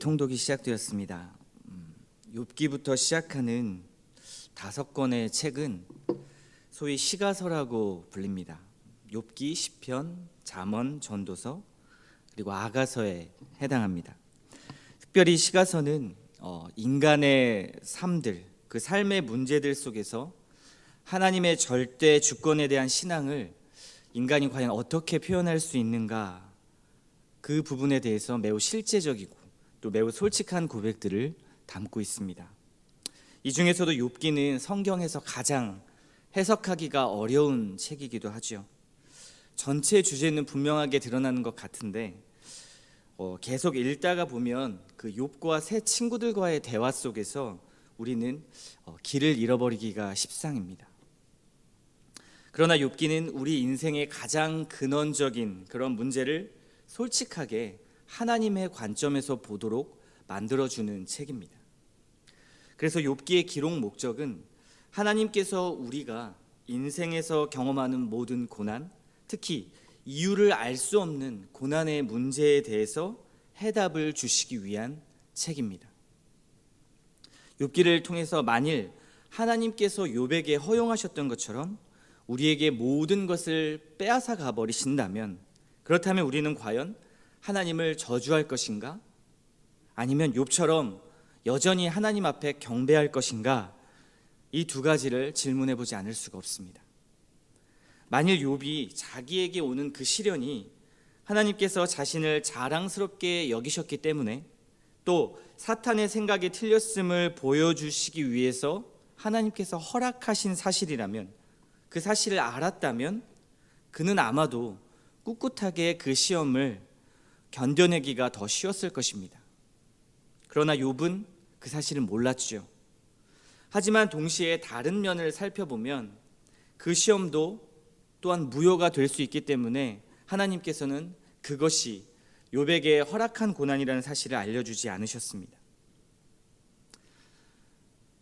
통독이 시작되었습니다. 욥기부터 시작하는 5권의 책은 소위 시가서라고 불립니다. 욥기, 시편, 잠언, 전도서 그리고 아가서에 해당합니다. 특별히 시가서는 인간의 삶들, 그 삶의 문제들 속에서 하나님의 절대 주권에 대한 신앙을 인간이 과연 어떻게 표현할 수 있는가, 그 부분에 대해서 매우 실제적이고 또 매우 솔직한 고백들을 담고 있습니다. 이 중에서도 욥기는 성경에서 가장 해석하기가 어려운 책이기도 하죠. 전체 주제는 분명하게 드러나는 것 같은데 계속 읽다가 보면 그 욥과 새 친구들과의 대화 속에서 우리는 길을 잃어버리기가 십상입니다. 그러나 욥기는 우리 인생의 가장 근원적인 그런 문제를 솔직하게 하나님의 관점에서 보도록 만들어주는 책입니다. 그래서 욥기의 기록 목적은 하나님께서 우리가 인생에서 경험하는 모든 고난, 특히 이유를 알 수 없는 고난의 문제에 대해서 해답을 주시기 위한 책입니다. 욥기를 통해서 만일 하나님께서 욥에게 허용하셨던 것처럼 우리에게 모든 것을 빼앗아 가버리신다면, 그렇다면 우리는 과연 하나님을 저주할 것인가? 아니면 욥처럼 여전히 하나님 앞에 경배할 것인가? 이 두 가지를 질문해 보지 않을 수가 없습니다. 만일 욥이 자기에게 오는 그 시련이 하나님께서 자신을 자랑스럽게 여기셨기 때문에, 또 사탄의 생각이 틀렸음을 보여주시기 위해서 하나님께서 허락하신 사실이라면, 그 사실을 알았다면 그는 아마도 꿋꿋하게 그 시험을 견뎌내기가 더 쉬웠을 것입니다. 그러나 욥은 그 사실을 몰랐죠. 하지만 동시에 다른 면을 살펴보면 그 시험도 또한 무효가 될 수 있기 때문에 하나님께서는 그것이 욥에게 허락한 고난이라는 사실을 알려주지 않으셨습니다.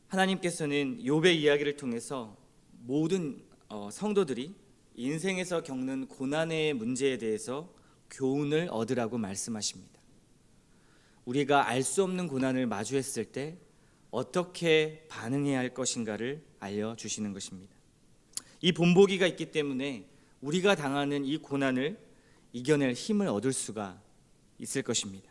하나님께서는 욥의 이야기를 통해서 모든 성도들이 인생에서 겪는 고난의 문제에 대해서 교훈을 얻으라고 말씀하십니다. 우리가 알 수 없는 고난을 마주했을 때 어떻게 반응해야 할 것인가를 알려주시는 것입니다. 이 본보기가 있기 때문에 우리가 당하는 이 고난을 이겨낼 힘을 얻을 수가 있을 것입니다.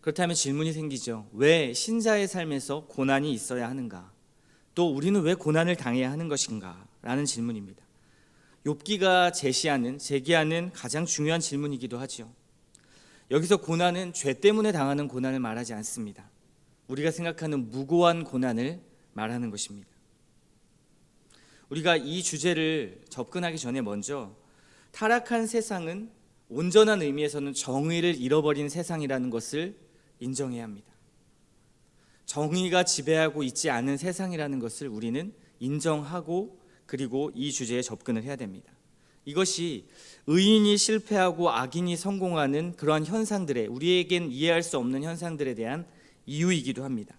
그렇다면 질문이 생기죠. 왜 신자의 삶에서 고난이 있어야 하는가? 또 우리는 왜 고난을 당해야 하는 것인가? 라는 질문입니다. 욥기가 제기하는 가장 중요한 질문이기도 하죠. 여기서 고난은 죄 때문에 당하는 고난을 말하지 않습니다. 우리가 생각하는 무고한 고난을 말하는 것입니다. 우리가 이 주제를 접근하기 전에 먼저 타락한 세상은 온전한 의미에서는 정의를 잃어버린 세상이라는 것을 인정해야 합니다. 정의가 지배하고 있지 않은 세상이라는 것을 우리는 인정하고, 그리고 이 주제에 접근을 해야 됩니다. 이것이 의인이 실패하고 악인이 성공하는 그러한 현상들에, 우리에겐 이해할 수 없는 현상들에 대한 이유이기도 합니다.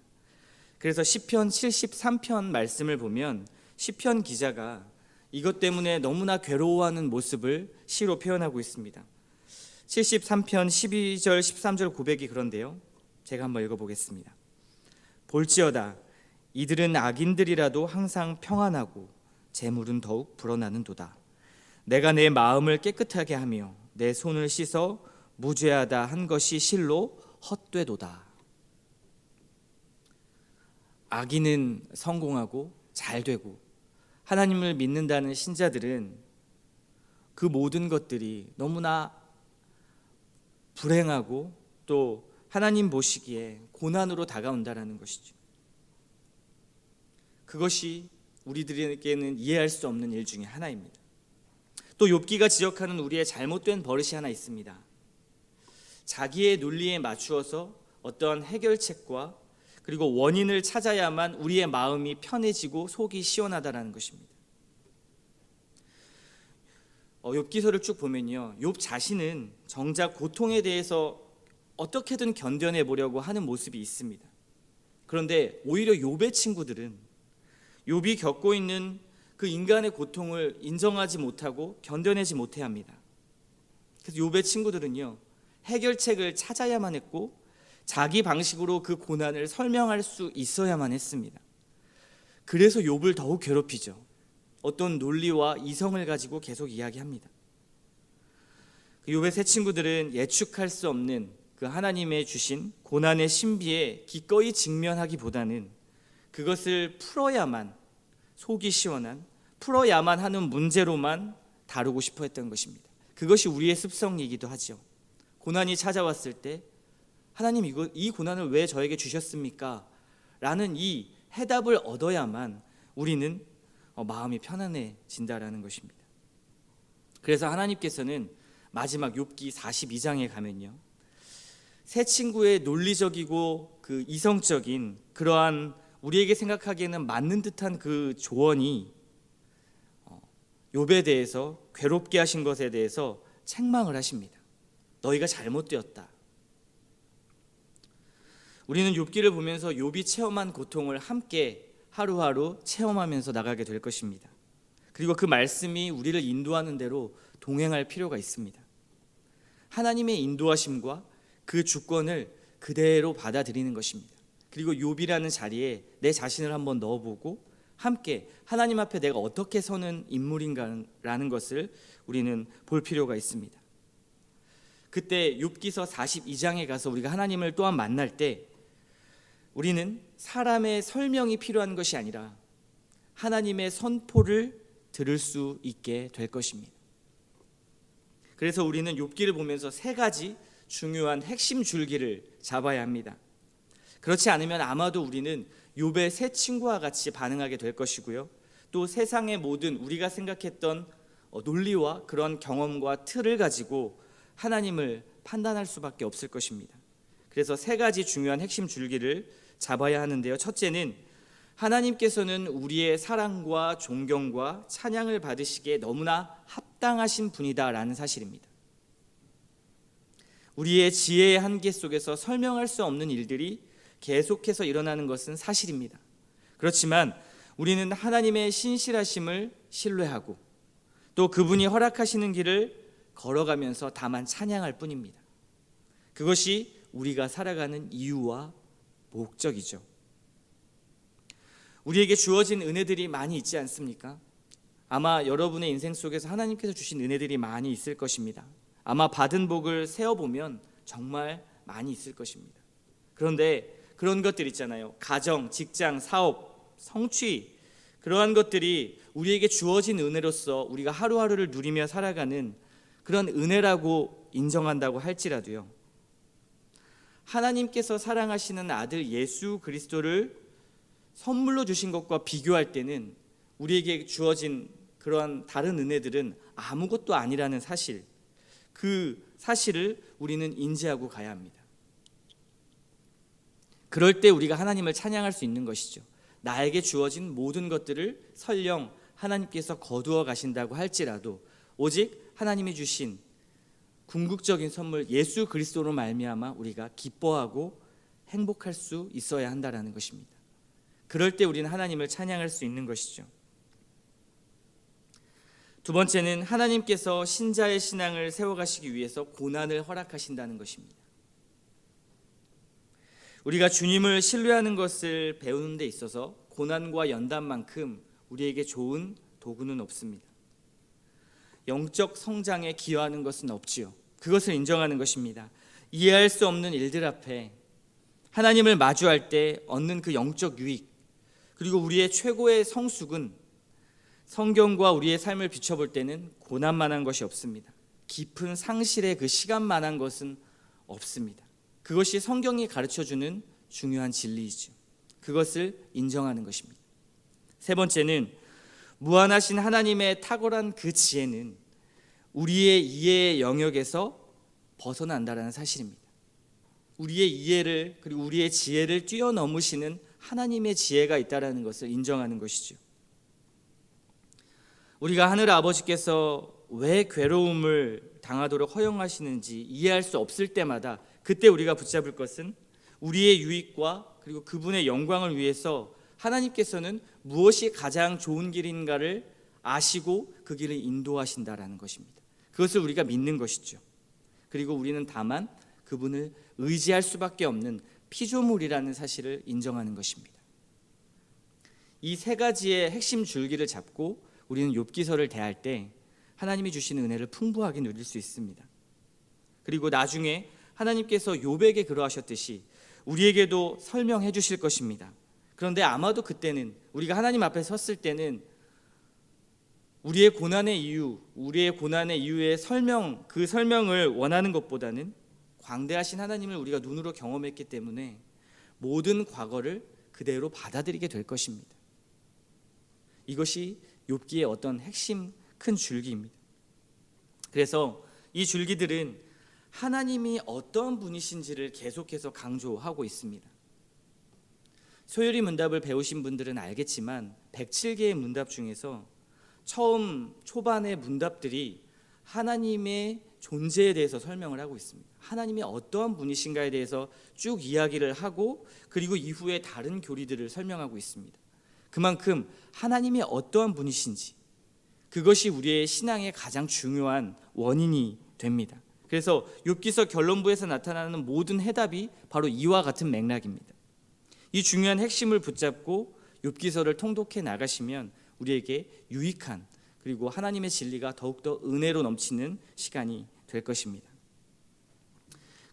그래서 시편 73편 말씀을 보면 시편 기자가 이것 때문에 너무나 괴로워하는 모습을 시로 표현하고 있습니다. 73편 12절 13절 고백이 그런데요, 제가 한번 읽어보겠습니다. 볼지어다 이들은 악인들이라도 항상 평안하고 재물은 더욱 불어나는도다. 내가 내 마음을 깨끗하게 하며 내 손을 씻어 무죄하다 한 것이 실로 헛되도다. 악인은 성공하고 잘 되고 하나님을 믿는다는 신자들은 그 모든 것들이 너무나 불행하고 또 하나님 보시기에 고난으로 다가온다는 것이죠. 그것이 우리들에게는 이해할 수 없는 일 중에 하나입니다. 또 욥기가 지적하는 우리의 잘못된 버릇이 하나 있습니다. 자기의 논리에 맞추어서 어떠한 해결책과 그리고 원인을 찾아야만 우리의 마음이 편해지고 속이 시원하다는 것입니다. 욥기서를 쭉 보면요, 욥 자신은 정작 고통에 대해서 어떻게든 견뎌내 보려고 하는 모습이 있습니다. 그런데 오히려 욥의 친구들은 욥이 겪고 있는 그 인간의 고통을 인정하지 못하고 견뎌내지 못해야 합니다. 그래서 욥의 친구들은요, 해결책을 찾아야만 했고 자기 방식으로 그 고난을 설명할 수 있어야만 했습니다. 그래서 욥을 더욱 괴롭히죠. 어떤 논리와 이성을 가지고 계속 이야기합니다. 욥의 세 친구들은 예측할 수 없는 그 하나님의 주신 고난의 신비에 기꺼이 직면하기보다는 그것을 풀어야만, 속이 시원한 풀어야만 하는 문제로만 다루고 싶어 했던 것입니다. 그것이 우리의 습성이기도 하죠. 고난이 찾아왔을 때 하나님 이 고난을 왜 저에게 주셨습니까? 라는 이 해답을 얻어야만 우리는 마음이 편안해진다라는 것입니다. 그래서 하나님께서는 마지막 욥기 42장에 가면요, 세 친구의 논리적이고 그 이성적인 그러한 우리에게 생각하기에는 맞는 듯한 그 조언이 욥에 대해서 괴롭게 하신 것에 대해서 책망을 하십니다. 너희가 잘못되었다. 우리는 욥기를 보면서 욥이 체험한 고통을 함께 하루하루 체험하면서 나가게 될 것입니다. 그리고 그 말씀이 우리를 인도하는 대로 동행할 필요가 있습니다. 하나님의 인도하심과 그 주권을 그대로 받아들이는 것입니다. 그리고 욥이라는 자리에 내 자신을 한번 넣어보고 함께 하나님 앞에 내가 어떻게 서는 인물인가라는 것을 우리는 볼 필요가 있습니다. 그때 욥기서 42장에 가서 우리가 하나님을 또한 만날 때 우리는 사람의 설명이 필요한 것이 아니라 하나님의 선포를 들을 수 있게 될 것입니다. 그래서 우리는 욥기를 보면서 세 가지 중요한 핵심 줄기를 잡아야 합니다. 그렇지 않으면 아마도 우리는 욥의 세 친구와 같이 반응하게 될 것이고요, 또 세상의 모든 우리가 생각했던 논리와 그런 경험과 틀을 가지고 하나님을 판단할 수밖에 없을 것입니다. 그래서 세 가지 중요한 핵심 줄기를 잡아야 하는데요, 첫째는 하나님께서는 우리의 사랑과 존경과 찬양을 받으시기에 너무나 합당하신 분이다라는 사실입니다. 우리의 지혜의 한계 속에서 설명할 수 없는 일들이 계속해서 일어나는 것은 사실입니다. 그렇지만 우리는 하나님의 신실하심을 신뢰하고 또 그분이 허락하시는 길을 걸어가면서 다만 찬양할 뿐입니다. 그것이 우리가 살아가는 이유와 목적이죠. 우리에게 주어진 은혜들이 많이 있지 않습니까? 아마 여러분의 인생 속에서 하나님께서 주신 은혜들이 많이 있을 것입니다. 아마 받은 복을 세어보면 정말 많이 있을 것입니다. 그런데 그런 것들 있잖아요. 가정, 직장, 사업, 성취, 그러한 것들이 우리에게 주어진 은혜로서 우리가 하루하루를 누리며 살아가는 그런 은혜라고 인정한다고 할지라도요, 하나님께서 사랑하시는 아들 예수 그리스도를 선물로 주신 것과 비교할 때는 우리에게 주어진 그러한 다른 은혜들은 아무것도 아니라는 사실, 그 사실을 우리는 인지하고 가야 합니다. 그럴 때 우리가 하나님을 찬양할 수 있는 것이죠. 나에게 주어진 모든 것들을 설령 하나님께서 거두어 가신다고 할지라도 오직 하나님이 주신 궁극적인 선물 예수 그리스도로 말미암아 우리가 기뻐하고 행복할 수 있어야 한다는 것입니다. 그럴 때 우리는 하나님을 찬양할 수 있는 것이죠. 두 번째는 하나님께서 신자의 신앙을 세워가시기 위해서 고난을 허락하신다는 것입니다. 우리가 주님을 신뢰하는 것을 배우는 데 있어서 고난과 연단만큼 우리에게 좋은 도구는 없습니다. 영적 성장에 기여하는 것은 없지요. 그것을 인정하는 것입니다. 이해할 수 없는 일들 앞에 하나님을 마주할 때 얻는 그 영적 유익, 그리고 우리의 최고의 성숙은 성경과 우리의 삶을 비춰볼 때는 고난만한 것이 없습니다. 깊은 상실의 그 시간만한 것은 없습니다. 그것이 성경이 가르쳐주는 중요한 진리이죠. 그것을 인정하는 것입니다. 세 번째는 무한하신 하나님의 탁월한 그 지혜는 우리의 이해의 영역에서 벗어난다는 사실입니다. 우리의 이해를 그리고 우리의 지혜를 뛰어넘으시는 하나님의 지혜가 있다는 것을 인정하는 것이죠. 우리가 하늘 아버지께서 왜 괴로움을 당하도록 허용하시는지 이해할 수 없을 때마다 그때 우리가 붙잡을 것은 우리의 유익과 그리고 그분의 영광을 위해서 하나님께서는 무엇이 가장 좋은 길인가를 아시고 그 길을 인도하신다라는 것입니다. 그것을 우리가 믿는 것이죠. 그리고 우리는 다만 그분을 의지할 수밖에 없는 피조물이라는 사실을 인정하는 것입니다. 이 세 가지의 핵심 줄기를 잡고 우리는 욥기서를 대할 때 하나님이 주시는 은혜를 풍부하게 누릴 수 있습니다. 그리고 나중에 하나님께서 욥에게 그러하셨듯이 우리에게도 설명해 주실 것입니다. 그런데 아마도 그때는 우리가 하나님 앞에 섰을 때는 우리의 고난의 이유의 그 설명을 원하는 것보다는 광대하신 하나님을 우리가 눈으로 경험했기 때문에 모든 과거를 그대로 받아들이게 될 것입니다. 이것이 욥기의 어떤 핵심 큰 줄기입니다. 그래서 이 줄기들은 하나님이 어떤 분이신지를 계속해서 강조하고 있습니다. 소요리 문답을 배우신 분들은 알겠지만 107개의 문답 중에서 초반의 문답들이 하나님의 존재에 대해서 설명을 하고 있습니다. 하나님이 어떠한 분이신가에 대해서 쭉 이야기를 하고 그리고 이후에 다른 교리들을 설명하고 있습니다. 그만큼 하나님이 어떠한 분이신지 그것이 우리의 신앙의 가장 중요한 원인이 됩니다. 그래서 욥기서 결론부에서 나타나는 모든 해답이 바로 이와 같은 맥락입니다. 이 중요한 핵심을 붙잡고 욥기서를 통독해 나가시면 우리에게 유익한 그리고 하나님의 진리가 더욱더 은혜로 넘치는 시간이 될 것입니다.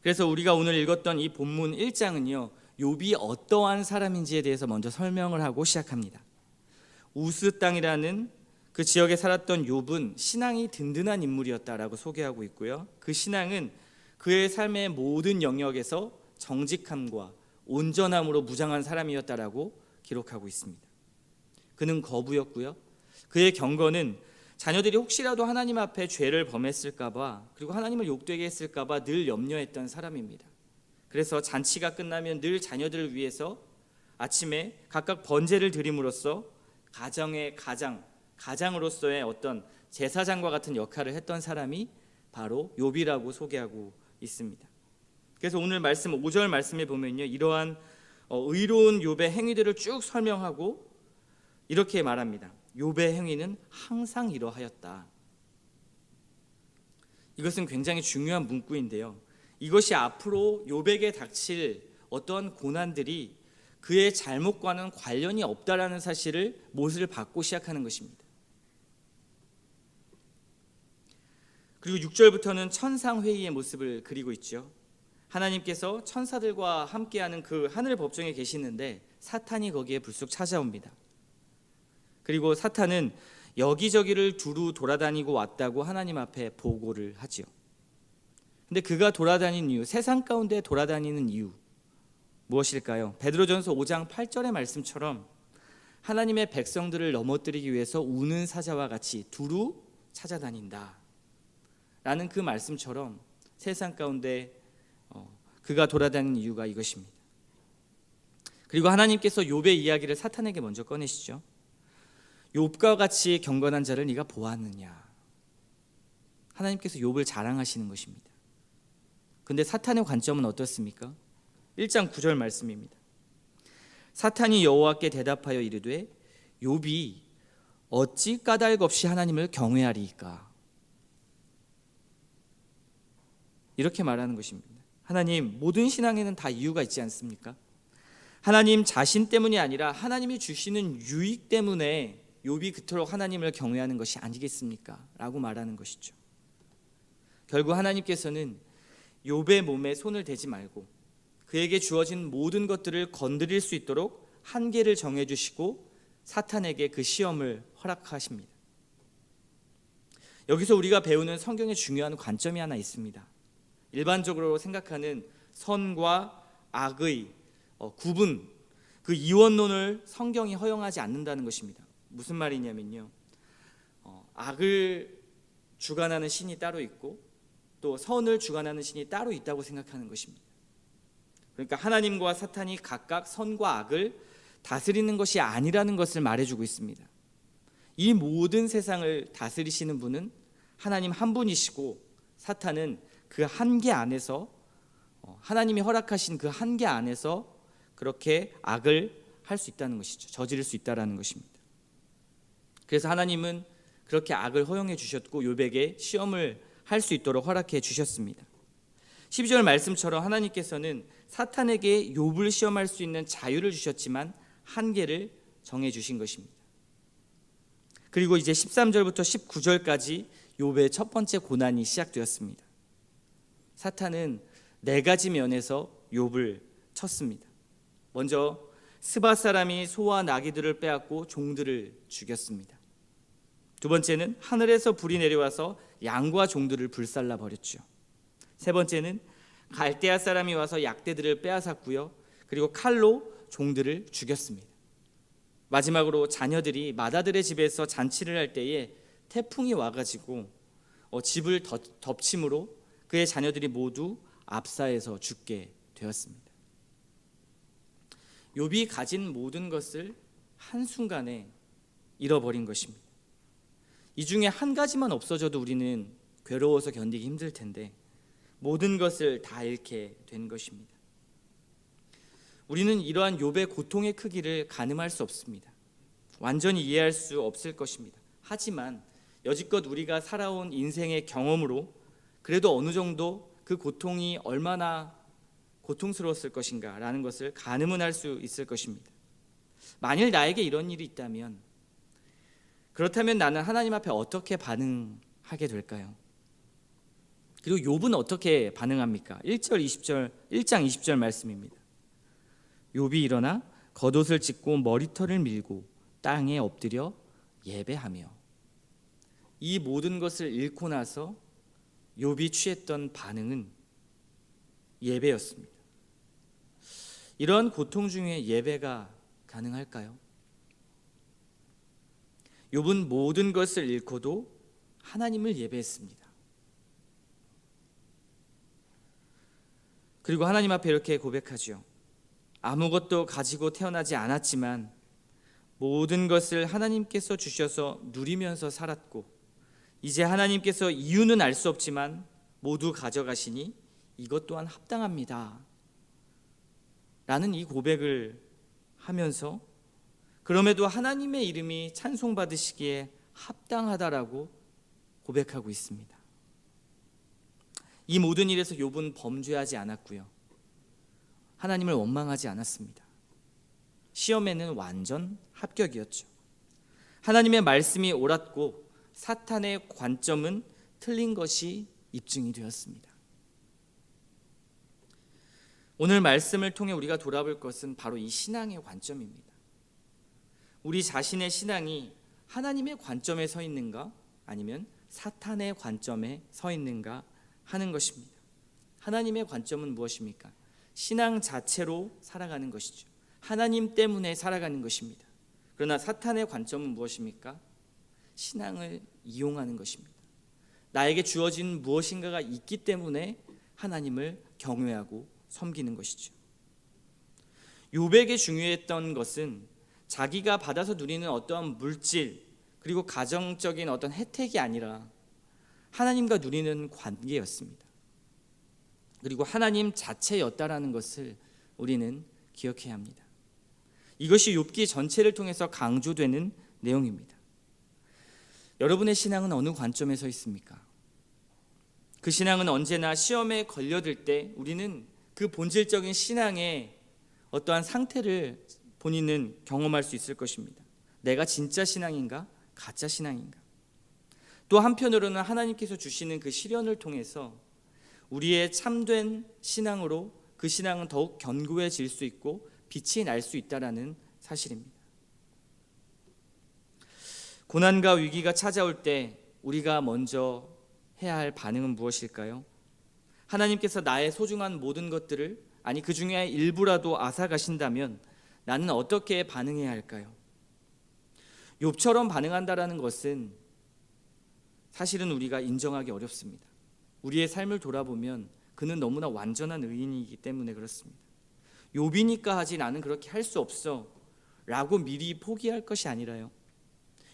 그래서 우리가 오늘 읽었던 이 본문 1장은요, 욥이 어떠한 사람인지에 대해서 먼저 설명을 하고 시작합니다. 우스 땅이라는 그 지역에 살았던 욥은 신앙이 든든한 인물이었다라고 소개하고 있고요. 그 신앙은 그의 삶의 모든 영역에서 정직함과 온전함으로 무장한 사람이었다라고 기록하고 있습니다. 그는 거부였고요. 그의 경건은 자녀들이 혹시라도 하나님 앞에 죄를 범했을까봐 그리고 하나님을 욕되게 했을까봐 늘 염려했던 사람입니다. 그래서 잔치가 끝나면 늘 자녀들을 위해서 아침에 각각 번제를 드림으로써 가정의 가장으로서의 어떤 제사장과 같은 역할을 했던 사람이 바로 욥이라고 소개하고 있습니다. 그래서 오늘 말씀 5절 말씀에 보면요, 이러한 의로운 욥의 행위들을 쭉 설명하고 이렇게 말합니다. 욥의 행위는 항상 이러하였다. 이것은 굉장히 중요한 문구인데요, 이것이 앞으로 욥에게 닥칠 어떠한 고난들이 그의 잘못과는 관련이 없다라는 사실을 못을 받고 시작하는 것입니다. 그리고 6절부터는 천상회의의 모습을 그리고 있죠. 하나님께서 천사들과 함께하는 그 하늘 법정에 계시는데 사탄이 거기에 불쑥 찾아옵니다. 그리고 사탄은 여기저기를 두루 돌아다니고 왔다고 하나님 앞에 보고를 하지요. 근데 그가 돌아다니는 이유, 세상 가운데 돌아다니는 이유 무엇일까요? 베드로전서 5장 8절의 말씀처럼 하나님의 백성들을 넘어뜨리기 위해서 우는 사자와 같이 두루 찾아다닌다 라는 그 말씀처럼 세상 가운데 그가 돌아다니는 이유가 이것입니다. 그리고 하나님께서 욥의 이야기를 사탄에게 먼저 꺼내시죠. 욥과 같이 경건한 자를 네가 보았느냐. 하나님께서 욥을 자랑하시는 것입니다. 근데 사탄의 관점은 어떻습니까? 1장 9절 말씀입니다. 사탄이 여호와께 대답하여 이르되 욥이 어찌 까닭 없이 하나님을 경외하리이까. 이렇게 말하는 것입니다. 하나님, 모든 신앙에는 다 이유가 있지 않습니까? 하나님 자신 때문이 아니라 하나님이 주시는 유익 때문에 욥이 그토록 하나님을 경외하는 것이 아니겠습니까? 라고 말하는 것이죠. 결국 하나님께서는 욥의 몸에 손을 대지 말고 그에게 주어진 모든 것들을 건드릴 수 있도록 한계를 정해주시고 사탄에게 그 시험을 허락하십니다. 여기서 우리가 배우는 성경의 중요한 관점이 하나 있습니다. 일반적으로 생각하는 선과 악의 구분, 그 이원론을 성경이 허용하지 않는다는 것입니다. 무슨 말이냐면요, 악을 주관하는 신이 따로 있고 또 선을 주관하는 신이 따로 있다고 생각하는 것입니다. 그러니까 하나님과 사탄이 각각 선과 악을 다스리는 것이 아니라는 것을 말해주고 있습니다. 이 모든 세상을 다스리시는 분은 하나님 한 분이시고 사탄은 그 한계 안에서 하나님이 허락하신 그 한계 안에서 그렇게 악을 할 수 있다는 것이죠. 저지를 수 있다는 것입니다. 그래서 하나님은 그렇게 악을 허용해 주셨고 욥에게 시험을 할 수 있도록 허락해 주셨습니다. 12절 말씀처럼 하나님께서는 사탄에게 욥을 시험할 수 있는 자유를 주셨지만 한계를 정해 주신 것입니다. 그리고 이제 13절부터 19절까지 욥의 첫 번째 고난이 시작되었습니다. 사탄은 네 가지 면에서 욥을 쳤습니다. 먼저 스바 사람이 소와 나귀들을 빼앗고 종들을 죽였습니다. 두 번째는 하늘에서 불이 내려와서 양과 종들을 불살라 버렸죠. 세 번째는 갈대아 사람이 와서 약대들을 빼앗았고요. 그리고 칼로 종들을 죽였습니다. 마지막으로 자녀들이 맏아들의 집에서 잔치를 할 때에 태풍이 와가지고 집을 덮침으로 그의 자녀들이 모두 압사해서 죽게 되었습니다. 욥이 가진 모든 것을 한순간에 잃어버린 것입니다. 이 중에 한 가지만 없어져도 우리는 괴로워서 견디기 힘들 텐데 모든 것을 다 잃게 된 것입니다. 우리는 이러한 욥의 고통의 크기를 가늠할 수 없습니다. 완전히 이해할 수 없을 것입니다. 하지만 여지껏 우리가 살아온 인생의 경험으로 그래도 어느 정도 그 고통이 얼마나 고통스러웠을 것인가 라는 것을 가늠은 할 수 있을 것입니다. 만일 나에게 이런 일이 있다면, 그렇다면 나는 하나님 앞에 어떻게 반응하게 될까요? 그리고 욥은 어떻게 반응합니까? 1장 20절 말씀입니다. 욥이 일어나 겉옷을 찢고 머리털을 밀고 땅에 엎드려 예배하며. 이 모든 것을 잃고 나서 욥이 취했던 반응은 예배였습니다. 이런 고통 중에 예배가 가능할까요? 욥은 모든 것을 잃고도 하나님을 예배했습니다. 그리고 하나님 앞에 이렇게 고백하죠. 아무것도 가지고 태어나지 않았지만 모든 것을 하나님께서 주셔서 누리면서 살았고 이제 하나님께서 이유는 알 수 없지만 모두 가져가시니 이것 또한 합당합니다 라는 이 고백을 하면서 그럼에도 하나님의 이름이 찬송받으시기에 합당하다라고 고백하고 있습니다. 이 모든 일에서 욥은 범죄하지 않았고요, 하나님을 원망하지 않았습니다. 시험에는 완전 합격이었죠. 하나님의 말씀이 옳았고 사탄의 관점은 틀린 것이 입증이 되었습니다. 오늘 말씀을 통해 우리가 돌아볼 것은 바로 이 신앙의 관점입니다. 우리 자신의 신앙이 하나님의 관점에 서 있는가 아니면 사탄의 관점에 서 있는가 하는 것입니다. 하나님의 관점은 무엇입니까? 신앙 자체로 살아가는 것이죠. 하나님 때문에 살아가는 것입니다. 그러나 사탄의 관점은 무엇입니까? 신앙을 이용하는 것입니다. 나에게 주어진 무엇인가가 있기 때문에 하나님을 경외하고 섬기는 것이죠. 욥에게 중요했던 것은 자기가 받아서 누리는 어떠한 물질 그리고 가정적인 어떤 혜택이 아니라 하나님과 누리는 관계였습니다. 그리고 하나님 자체였다라는 것을 우리는 기억해야 합니다. 이것이 욥기 전체를 통해서 강조되는 내용입니다. 여러분의 신앙은 어느 관점에 서 있습니까? 그 신앙은 언제나 시험에 걸려들 때 우리는 그 본질적인 신앙의 어떠한 상태를 본인은 경험할 수 있을 것입니다. 내가 진짜 신앙인가? 가짜 신앙인가? 또 한편으로는 하나님께서 주시는 그 시련을 통해서 우리의 참된 신앙으로 그 신앙은 더욱 견고해질 수 있고 빛이 날 수 있다는 사실입니다. 고난과 위기가 찾아올 때 우리가 먼저 해야 할 반응은 무엇일까요? 하나님께서 나의 소중한 모든 것들을, 아니 그 중에 일부라도 앗아가신다면 나는 어떻게 반응해야 할까요? 욥처럼 반응한다라는 것은 사실은 우리가 인정하기 어렵습니다. 우리의 삶을 돌아보면 그는 너무나 완전한 의인이기 때문에 그렇습니다. 욥이니까 하지 나는 그렇게 할 수 없어 라고 미리 포기할 것이 아니라요,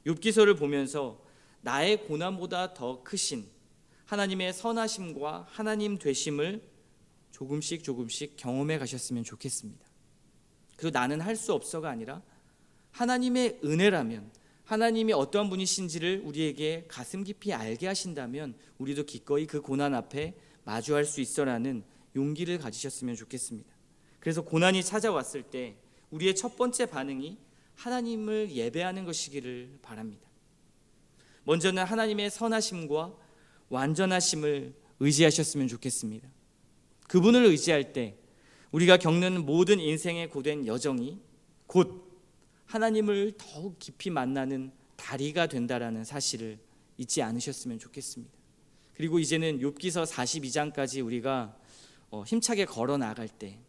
욥기서를 보면서 나의 고난보다 더 크신 하나님의 선하심과 하나님 되심을 조금씩 경험해 가셨으면 좋겠습니다. 그리고 나는 할 수 없어가 아니라 하나님의 은혜라면, 하나님이 어떠한 분이신지를 우리에게 가슴 깊이 알게 하신다면 우리도 기꺼이 그 고난 앞에 마주할 수 있어라는 용기를 가지셨으면 좋겠습니다. 그래서 고난이 찾아왔을 때 우리의 첫 번째 반응이 하나님을 예배하는 것이기를 바랍니다. 먼저는 하나님의 선하심과 완전하심을 의지하셨으면 좋겠습니다. 그분을 의지할 때 우리가 겪는 모든 인생의 고된 여정이 곧 하나님을 더욱 깊이 만나는 다리가 된다라는 사실을 잊지 않으셨으면 좋겠습니다. 그리고 이제는 욥기서 42장까지 우리가 힘차게 걸어 나갈 때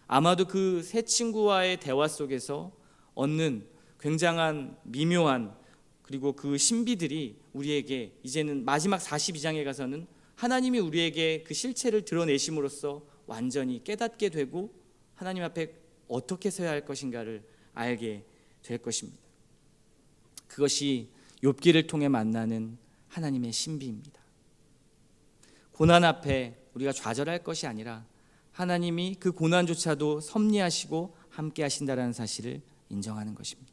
아마도 그 세 친구와의 대화 속에서 얻는 굉장한 미묘한 그리고 그 신비들이 우리에게 이제는 마지막 42장에 가서는 하나님이 우리에게 그 실체를 드러내심으로써 완전히 깨닫게 되고 하나님 앞에 어떻게 서야 할 것인가를 알게 될 것입니다. 그것이 욥기를 통해 만나는 하나님의 신비입니다. 고난 앞에 우리가 좌절할 것이 아니라 하나님이 그 고난조차도 섭리하시고 함께 하신다라는 사실을 인정하는 것입니다.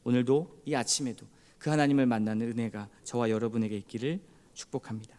오늘도 이 아침에도 그 하나님을 만나는 은혜가 저와 여러분에게 있기를 축복합니다.